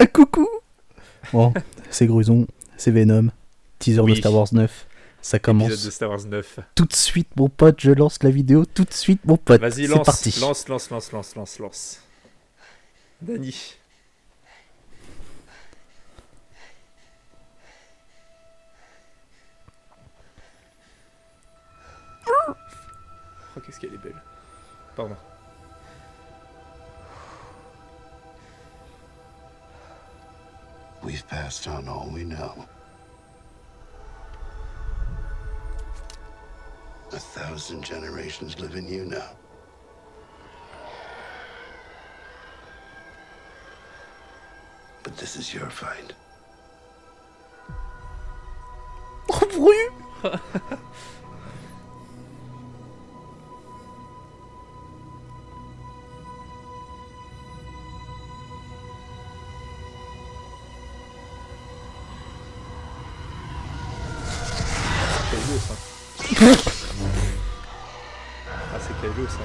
Coucou. Bon, c'est Gruson, c'est Venom, teaser de Star Wars 9. Ça commence. Épisode de Star Wars 9. Tout de suite, mon pote, je lance la vidéo. Tout de suite, mon pote. Vas-y, c'est lance, parti. lance. Dany. Oh, qu'est-ce qu'elle est belle. Pardon. We've passed on all we know. 1,000 generations live in you now. But this is your fight. Oh, bruit. Kylo, ça. Ah, c'est Kylo, ça.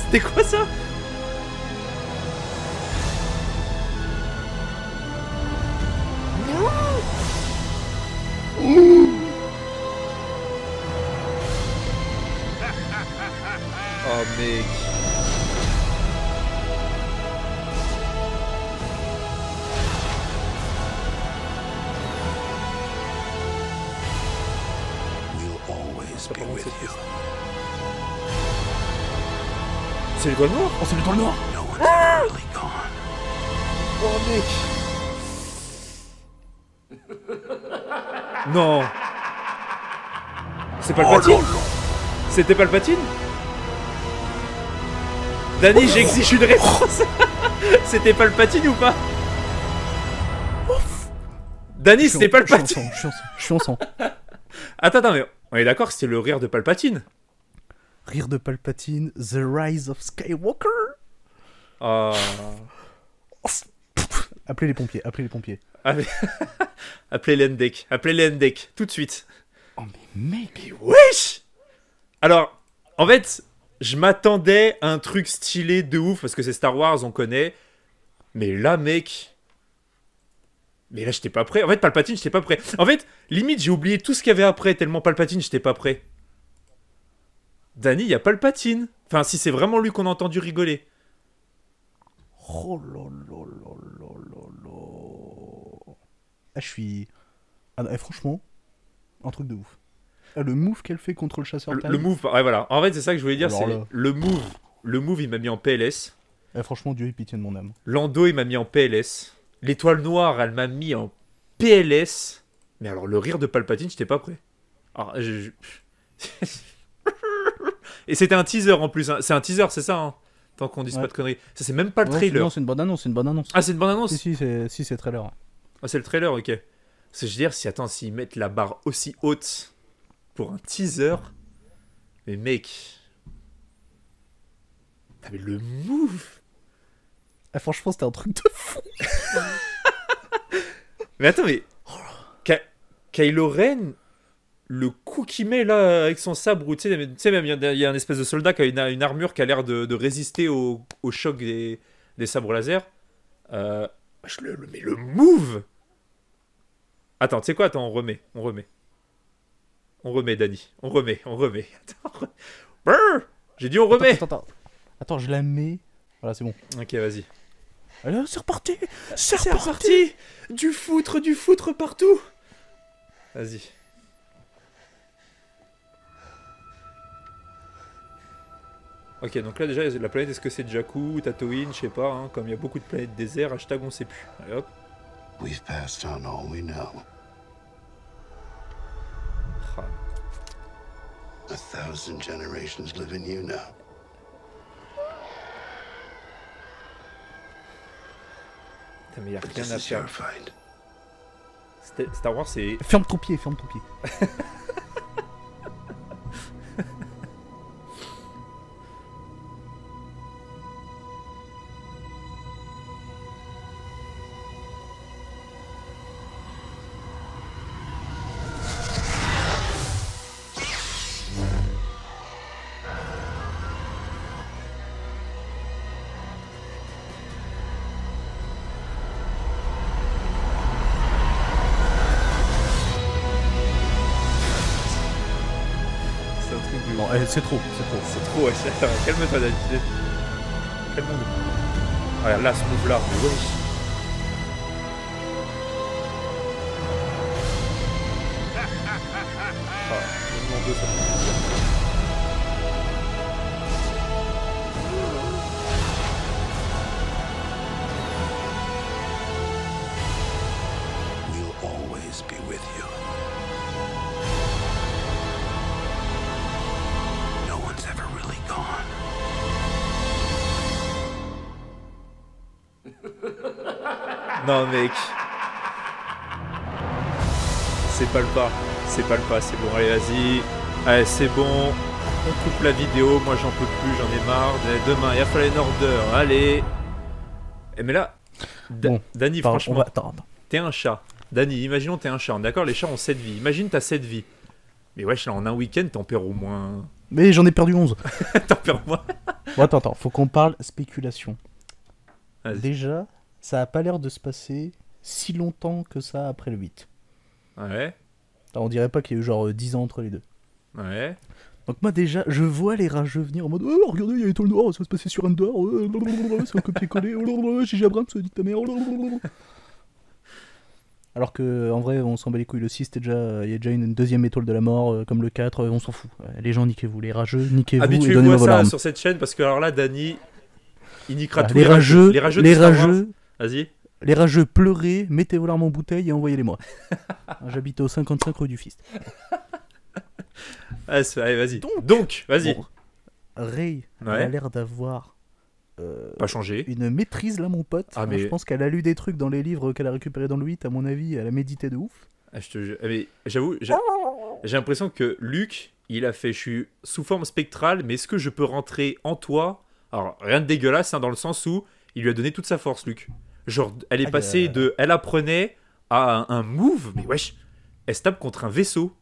C'était quoi ça? Oh mec. We'll always be with you. C'est l'étoile noire? Oh, c'est l'étoile noire. No one's ever really gone. Oh mec. Non. C'est Palpatine? C'était Palpatine? Dany, j'exige une réponse. C'était Palpatine ou pas? Dany, c'était Palpatine. Je suis en sang. Attends, mais on est d'accord que c'était le rire de Palpatine? Rire de Palpatine, The Rise of Skywalker. Oh. Appelez les pompiers. Appelez les NDEC, tout de suite. Oh mais mec. Mais wesh! Alors, en fait, je m'attendais à un truc stylé de ouf, parce que c'est Star Wars, on connaît. Mais là, mec... Mais là, j'étais pas prêt. En fait, Palpatine, j'étais pas prêt. En fait, limite, j'ai oublié tout ce qu'il y avait après, tellement Palpatine, j'étais pas prêt. Dany, y a Palpatine. Enfin, si c'est vraiment lui qu'on a entendu rigoler. Oh là. Ah, je suis... Ah, franchement, un truc de ouf. Ah, le move qu'elle fait contre le chasseur de Le move, ouais, voilà. En fait, c'est ça que je voulais dire, Alors c'est là. le move, il m'a mis en PLS. Ah, franchement, Dieu ait pitié de mon âme. Lando, il m'a mis en PLS. L'étoile noire, elle m'a mis en PLS. Mais alors, le rire de Palpatine, j'étais pas prêt. Alors, Et c'était un teaser en plus. Hein. C'est un teaser, c'est ça, hein. Tant qu'on dise Ouais. pas de conneries. Ça, c'est même pas le Non, trailer. c'est une bonne annonce, Ah, c'est une bonne annonce? Si, c'est trailer. Ah, c'est le trailer, ok. C'est je veux dire, s'ils mettent la barre aussi haute pour un teaser. Mais mec. Ah, mais le move. Ah, franchement, c'était un truc de fou. Mais attends, mais. Kylo Ren, le coup qu'il met là avec son sabre, où tu sais, même il y a un espèce de soldat qui a une armure qui a l'air de résister au choc des sabres laser. Mais le move. Attends, tu sais quoi? Attends, on remet. On remet, Dany. On remet. Attends, Brrr, j'ai dit on remet. Attends, je la mets. Voilà, c'est bon. Ok, vas-y. Allez, c'est reparti. C'est reparti. Du foutre partout. Vas-y. Ok, donc là déjà, la planète, est-ce que c'est Jakku, Tatooine, je sais pas, hein, comme il y a beaucoup de planètes désert, hashtag on sait plus. Allez hop. We've passed on all we know. Ah. 1,000 generations live in you now. Putain, mais y a But rien this à is your faire. fight. Star Wars, c'est... Ferme ton pied. plus. Non, c'est trop, c'est trop. C'est trop, ouais. Calme-toi, Dani. Calme-nous. Regarde, là, ce move-là. Mais wesh. Mouvement 2, ça fait plaisir. We'll always be with you. No one's ever really gone. Non, mec. C'est pas le pas. C'est pas le pas. C'est bon. Allez, vas-y. Allez, c'est bon. On coupe la vidéo. Moi, j'en peux plus. J'en ai marre. Demain, il y a Fallen Order. Allez. Et mais là, Bon, Dani, Pardon, franchement, attends. t'es un chat. Dani, imaginons t'es un chat. D'accord, les chats ont 7 vies. Imagine t'as 7 vies. Mais wesh, là, en un week-end, t'en perds au moins. Mais j'en ai perdu 11. T'en perds au moins. Bon, attends, faut qu'on parle spéculation. Vas-y. Déjà, ça a pas l'air de se passer si longtemps que ça après le 8. Ouais. On dirait pas qu'il y a eu genre 10 ans entre les deux. Ouais. Donc moi déjà, je vois les rageux venir en mode oh, regardez, il y a Étoile Noire, ça va se passer sur Endor, c'est un copier-coller, J.J. Abrams, ça dit ta mère. Alors que en vrai, on s'en bat les couilles, le 6, il y a déjà une deuxième étoile de la mort, comme le 4, on s'en fout. Les gens, niquez-vous, les rageux, niquez-vous et Habituez-vous donnez-moi à vos ça larmes. sur cette chaîne parce que alors là, Dani, il niquera tous Les rageux, Les rageux de Star Wars. Vas-y. les rageux, pleurez, mettez vos larmes en bouteille et envoyez-les-moi. J'habite au 55 rue du Fist. Allez, vas-y. Donc, vas-y. Bon, Rey, elle Ouais. a l'air d'avoir Pas changé. une maîtrise là, mon pote. Ah, mais- Je pense qu'elle a lu des trucs dans les livres qu'elle a récupérés dans le 8, à mon avis, elle a médité de ouf. Ah, je te jure. Mais j'avoue, j'ai l'impression que Luke, il a fait, je suis sous forme spectrale, mais est-ce que je peux rentrer en toi? Alors, rien de dégueulasse, hein, dans le sens où il lui a donné toute sa force, Luke. Genre, elle est Ah, passée de. Elle apprenait à un move, mais wesh, elle se tape contre un vaisseau.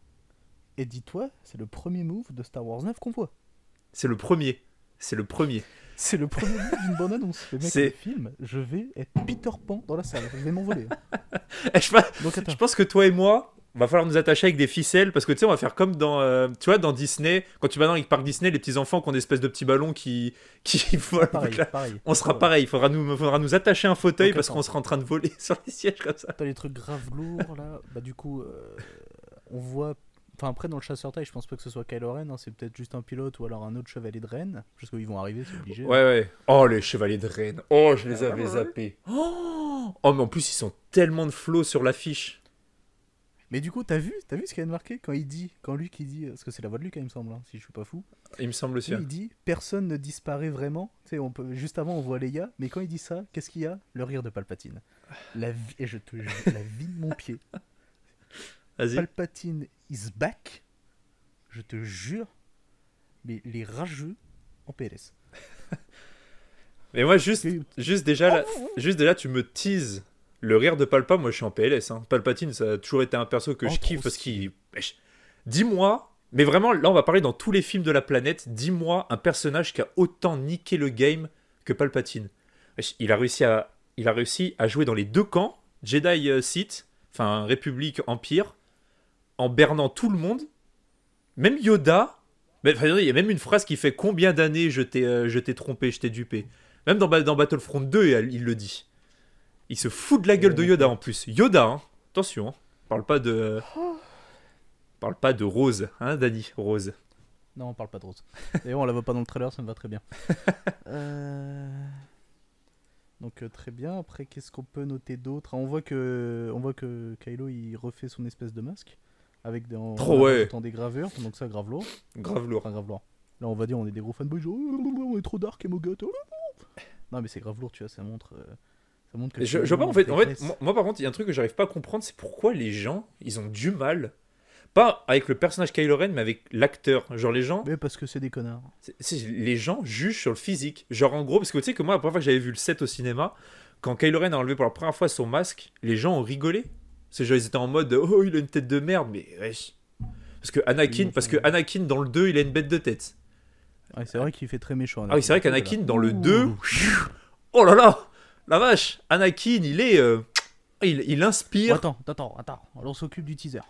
Et dis-toi, c'est le premier move de Star Wars 9 qu'on voit. C'est le premier. C'est le premier. C'est le premier move d'une bonne annonce. Le mec, C'est- le film, je vais être Peter Pan dans la salle, je vais m'envoler. Eh, Donc attends. Je pense que toi et moi, va falloir nous attacher avec des ficelles parce que tu sais, on va faire comme dans, tu vois, dans Disney. Quand tu vas dans les parcs Disney, les petits enfants qui ont des espèces de petits ballons qui volent. Pareil, Là, pareil. on sera pareil. Il faudra nous attacher un fauteuil Donc, parce attends. qu'on sera en train de voler sur les sièges comme ça. T'as les trucs grave lourds là. Bah du coup, on voit. Enfin après dans le chasseur taille, je pense pas que ce soit Kylo Ren. Hein, c'est peut-être juste un pilote ou alors un autre chevalier de Rennes. Parce qu'ils vont arriver, c'est obligé. Ouais, ouais. Oh, les chevaliers de Rennes. Oh, je les avais zappés. Oh, mais en plus, ils sont tellement de flow sur l'affiche. Mais du coup, t'as vu ce qu'il y a de marqué quand Luke il dit, parce que c'est la voix de Luke, hein, il me semble, hein, si je suis pas fou. Il me semble aussi. Lui, il dit personne ne disparaît vraiment. Tu sais, juste avant on voit Leia, mais quand il dit ça, qu'est-ce qu'il y a? Le rire de Palpatine. Et je te jure, la vie de mon pied. Vas-y. Palpatine is back. Je te jure. Mais les rageux en PLS. Mais moi, juste déjà, tu me teases le rire de Palpa. Moi, je suis en PLS. Hein. Palpatine, ça a toujours été un perso que Oh, je kiffe trop parce qu'il. Wesh. Dis-moi, mais vraiment, là, on va parler dans tous les films de la planète. Dis-moi un personnage qui a autant niqué le game que Palpatine. Wesh, il a réussi à jouer dans les deux camps, Jedi Sith, enfin République Empire, en bernant tout le monde. Même Yoda. Mais enfin, il y a même une phrase qui fait combien d'années je t'ai trompé, je t'ai dupé. Même dans Battlefront 2, il le dit. Il se fout de la gueule de Yoda en plus. Yoda, hein. Attention, hein. Parle pas de Rose, hein, Dani, Rose. Non, on parle pas de Rose. D'ailleurs, on la voit pas dans le trailer, ça me va très bien. Donc très bien. Après, qu'est-ce qu'on peut noter d'autre? On voit que Kylo il refait son espèce de masque avec des gravures. Donc ça, grave lourd. Grave lourd. Enfin, grave lourd. Là, on va dire, on est des gros fanboys. Genre, on est trop dark et mogote. Non, mais c'est grave lourd, tu vois. Ça montre que. Je vois pas, en fait moi par contre, il y a un truc que j'arrive pas à comprendre, c'est pourquoi les gens, ils ont du mal. Pas avec le personnage Kylo Ren, mais avec l'acteur. Genre les gens. Mais parce que c'est des connards. Les gens jugent sur le physique. Genre en gros, parce que tu sais que moi, la première fois que j'avais vu le 7 au cinéma, quand Kylo Ren a enlevé pour la première fois son masque, les gens ont rigolé. C'est genre, ils étaient en mode oh, il a une tête de merde, mais wesh. Parce que Anakin dans le 2, il a une bête de tête. Ouais, c'est vrai qu'il fait très méchant. Ah oui, c'est vrai qu'Anakin dans le 2, oh là là, la vache, Anakin, il est. Il inspire. Attends, on s'occupe du teaser.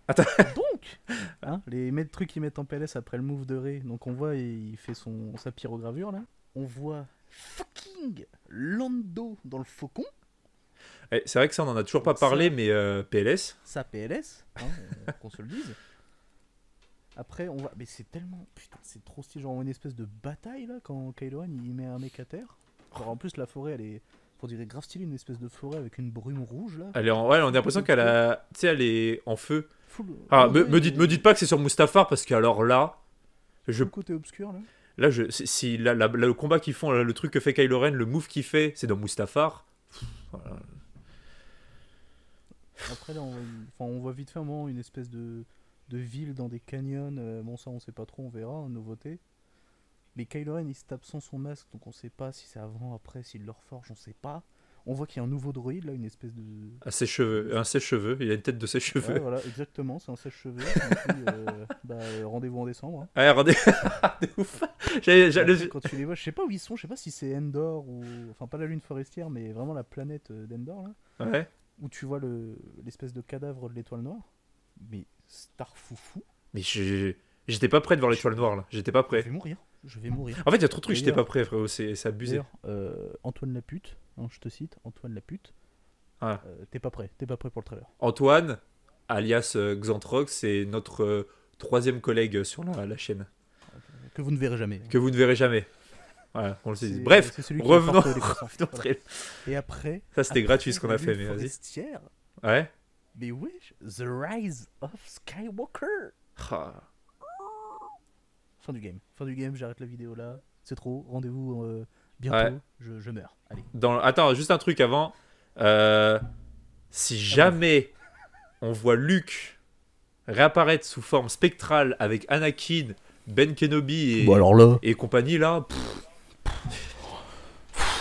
Attends. Donc, les trucs qu'ils mettent en PLS après le move de Rey. Donc on voit, il fait sa pyrogravure là. On voit fucking Lando dans le faucon. C'est vrai que ça, on en a toujours pas parlé, mais PLS. Ça PLS, qu'on se le dise. Après, on va. Mais c'est tellement. Putain, c'est trop stylé. Genre, une espèce de bataille là, quand Kylo Ren il met un mec à terre. Alors, en plus, la forêt, elle est. On dirait grave stylé, une espèce de forêt avec une brume rouge là. Ouais, on a l'impression qu'elle a. Tu sais, elle est en feu. Ah, me dites pas que c'est sur Mustafar, parce que alors là. Le côté obscur là. Là, si le combat qu'ils font, là, le truc que fait Kylo Ren, le move qu'il fait, c'est dans Mustafar. Voilà. Après, là, on voit vite fait un moment une espèce de ville dans des canyons. Bon, ça, on sait pas trop, on verra, nouveauté. Mais Kylo Ren, il se tape sans son masque, donc on sait pas si c'est avant, après, s'il le reforge, on sait pas. On voit qu'il y a un nouveau droïde, là, une espèce de... Un sèche-cheveux, il a une tête de sèche-cheveux. Ouais, voilà, exactement, c'est un sèche-cheveux. Rendez-vous en décembre. Hein. Ouais, rendez-vous. Quand tu les vois, je sais pas où ils sont, je sais pas si c'est Endor ou... Enfin, pas la lune forestière, mais vraiment la planète d'Endor, là. Ouais. Où tu vois l'espèce de cadavre de l'étoile noire. Mais Starfoufou. Mais j'étais pas prêt de voir l'étoile noire, là. J'étais pas prêt. Je vais mourir. En fait, il y a trop de trucs, j'étais pas prêt, frérot. C'est abusé. Antoine Lapute, je te cite, Antoine Lapute. Ah. T'es pas prêt pour le trailer. Antoine, alias Xantrox, c'est notre troisième collègue sur la chaîne. Que vous ne verrez jamais. Que vous ne verrez jamais. Voilà, on le sait. Bref, revenons. Et après. Ça, c'était gratuit ce qu'on a fait, mais vas-y. Ouais. Mais wesh, The Rise of Skywalker. Fin du game, j'arrête la vidéo là. C'est trop, rendez-vous bientôt. Ouais. Je meurs. Allez. Attends, juste un truc avant. Si jamais on voit Luke réapparaître sous forme spectrale avec Anakin, Ben Kenobi et compagnie là.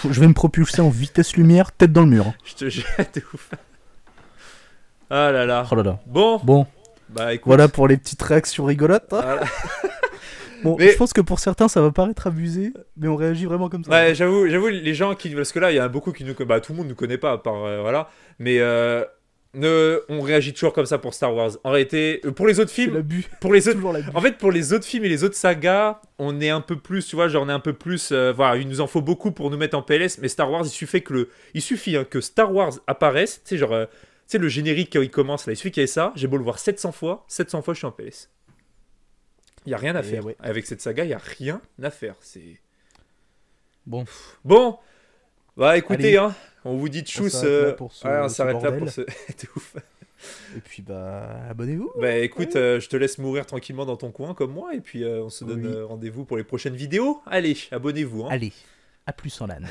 Je vais me propulser en vitesse lumière, tête dans le mur. Je te jette, ouf. Ah là là. Oh là là. Bon. Bah écoute. Voilà pour les petites réactions rigolotes. Hein. Voilà. Bon, mais... je pense que pour certains ça va paraître abusé, mais on réagit vraiment comme ça. Ouais, j'avoue les gens qui, parce que là il y a beaucoup qui nous, tout le monde nous connaît pas à part voilà, mais on réagit toujours comme ça pour Star Wars. En réalité, pour les autres films, pour les autres, en fait pour les autres films et les autres sagas, on est un peu plus, tu vois, genre on est un peu plus, voilà, il nous en faut beaucoup pour nous mettre en PLS, mais Star Wars il suffit que Star Wars apparaisse, tu sais genre, tu sais le générique quand il commence là, il suffit qu'il y ait ça, j'ai beau le voir 700 fois je suis en PLS. Il n'y a rien à faire. Ouais. Avec cette saga, il n'y a rien à faire. C'est... Bon. Bah écoutez, hein, on vous dit tchuss. On s'arrête là pour ce... C'est ouf. Et puis bah abonnez-vous. Bah écoute, je te laisse mourir tranquillement dans ton coin comme moi. Et puis on se donne rendez-vous pour les prochaines vidéos. Allez, abonnez-vous. Hein. Allez, à plus en LAN.